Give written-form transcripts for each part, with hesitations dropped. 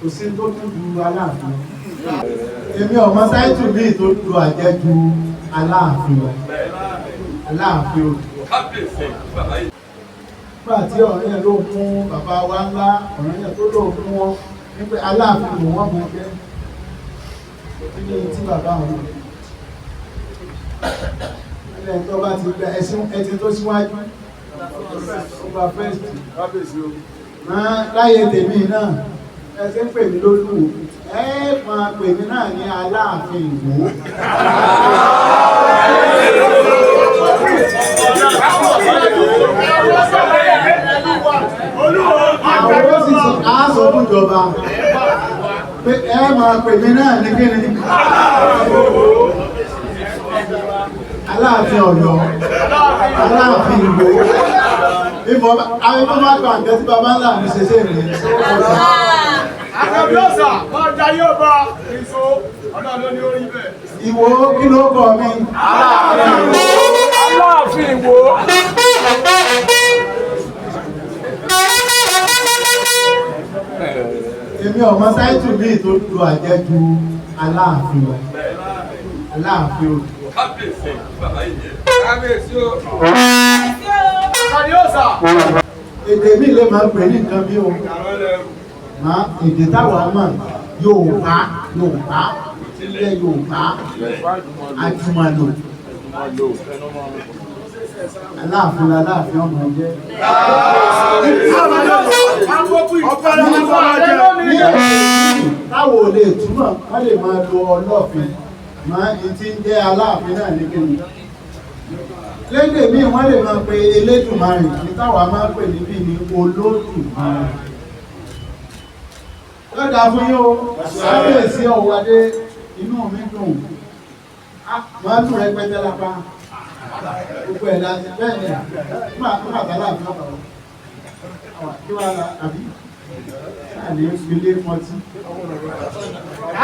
kò sí tó tún ju Aláàfin. Èmi ọmọ táìtù míì tó ju àjẹjù Aláàfin lọ. Aláàfin o. Nígbà tí ọ̀rẹ́ yẹn ló fún bàbá wa ńlá, ọ̀rẹ́ yẹn tó lò fún wọn nípa Aláàfin ló wọ́n mọ̀ jẹ́. Ní tí bàbá wọn. Ilẹ̀ tó bá ti gba ẹtì tó síwájú. Ọba fẹ́ẹ̀sì. Láyé tèmi náà, ẹ ṣe ń pè mí lólùwò. Ẹ máa pè mí náà ní Aláàfin Ìwó. Àwọn ó sì sọ aṣọ fún ìjọba pé ẹ máa pè mí náà ní kíni Aláàfin Ọ̀yọ́, Aláàfin Ìwó. Ìbọn àwọn tó máa gbà ǹkẹ́ tí bàbá ńlá mi ṣe ṣe rèé. Àkàbíọ́sà máa jayé ọba ìṣó ọ̀nà ló ní orí bẹ́ẹ̀. Ìwó kí ló kọ mi? Aláàfin Ìwó. Èmi ọmọ táìtù míì tó lu àjẹjù Aláàfin lọ. Aláàfin o. Kábíyèsí o. Àkàbíọ́sà. Èdè mi lè máa pè ní nǹkan bí o. Èdè táwa mọ̀ Yorùbá ilẹ̀ Yorùbá àjùmọ̀lò. Aláàfin Aláàfin ọmọ jẹ́. Táwo lè túmọ̀ wọ́n lè máa lo Ọlọ́fin máa ń tí ń jẹ́ Aláàfin náà ní kíni. Lédè míì wọ́n lè máa pe Elédùmarè ní táwa máa pè níbí ní Olódùmarè. Lọ́dà fún yín o, kábíyèsí ọ̀wádé inú mi dùn. Máa dùn rẹpẹtẹ lápá. Gbogbo ẹ̀dá ti bẹ́ẹ̀ ni máa tàlá àfihàn ọ̀rọ̀. Kí wá la àbí? Láàrin ilé mọtí.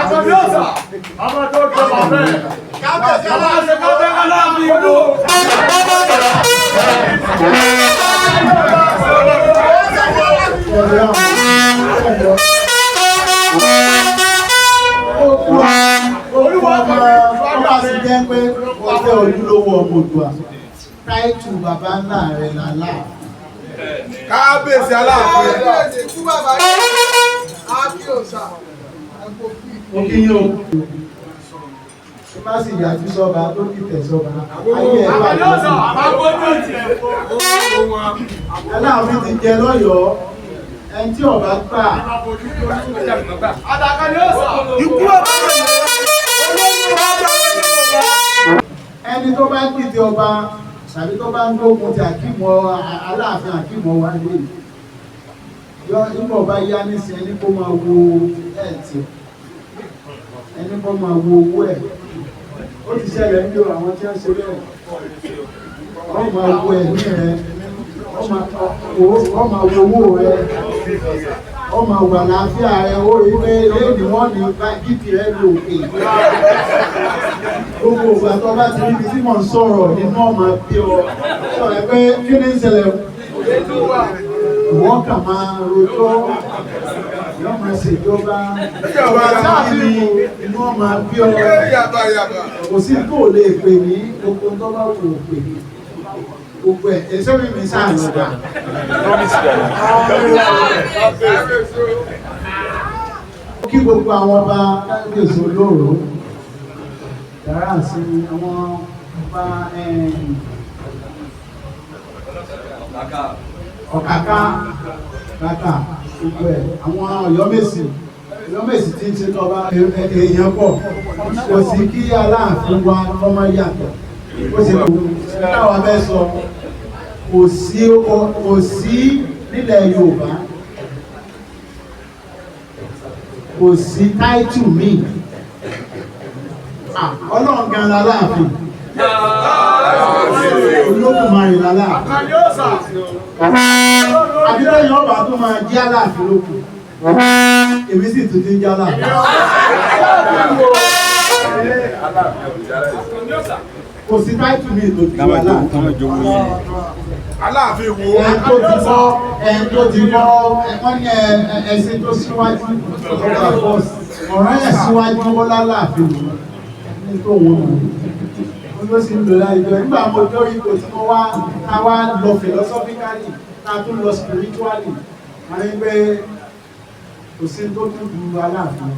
Àkàbíọ́sà ọmọ tó jọ bàbá ẹ̀. Kábíyèsí aláàfin Aláàfin Ìwó. Ọba sì jẹ́ pé ó jẹ́ ojúlówó ọmọ Oòduà. Táìtù bàbá ńlá rẹ̀ l'Aláàfin. Kábíyèsí Aláàfin. Ó kí yín o. Ṣé má sì yàtú sọ́ba tó kìtẹ̀ sọ́ba? Ayé ẹ̀ bá yọ. Aláàfin ti jẹ lọ́yọ̀ọ́. Ẹni tí ọba gbà. Ikú ọba ẹni tó bá kìtì ọba tàbí tó bá ń gbógun ti àkímọ̀ Aláàfin àkímọ̀ wá lè yọ nígbà ọba yá nísìn ẹni kó máa wo ẹ̀tì ẹni kó máa wo owó ẹ̀ ó ti ṣẹlẹ̀ ní àwọn tí wọ́n ṣe bẹ́ẹ̀ wọ́n máa wo ẹ̀mí rẹ̀ wọ́n máa wo owó rẹ̀ wọ́n máa wà láàáfíà rẹ̀ ó rí pé lẹ́yìn wọ́n ní gípì rẹ̀ lò pé gbogbo ògbà tó bá ti ríbi tí mò ń sọ̀rọ̀ nínú ọmọ bí ọ sọ̀rọ̀ pé kí ní ìṣẹ̀lẹ̀ wọ́n kà máa rojọ́ yọ́ máa ṣèjọba sáàfin inú ọmọ bí ọ kò sí kó lè pè ní gbogbo tó bá wù ú pè ní gbogbo ẹ̀ èso mímí sáà lọ́gbà. Kí gbogbo àwọn ọba kábíyèsí olóró yàrá sí àwọn ọba ọ̀kàkà kàkà gbogbo ẹ̀ àwọn Ọ̀yọ́mèsì tí ń ṣe tọba èèyàn pọ̀ kò sí kí Aláàfin wa ọmọ yàtọ̀ ó sì kò káwa bẹ́ sọ kò sí nílẹ̀ Yorùbá kò sí táìtù míì Ọlọ́run gan l'Aláàfin Olódùmarè l'Aláàfin àbílẹ̀yìn ọba tó máa jẹ́ Aláàfin lókù èmi sì tún ti ń jẹ́ Aláàfin kò sí táìtù míì tó ti wà Aláàfin Aláàfin wo. Ẹni tó ti bọ́ wọ́n ní ẹ̀sìn tó síwájú ọ̀rọ̀ ẹ̀ síwájú ó lálàáfin ní tó wọ́n ló sì ń lò láìjọ nígbà mo tó ipò tí wọ́n wá ká wá lọ philosophically ká tún lọ spiritually wọ́n ní pé kò sí tó tún ju Aláàfin.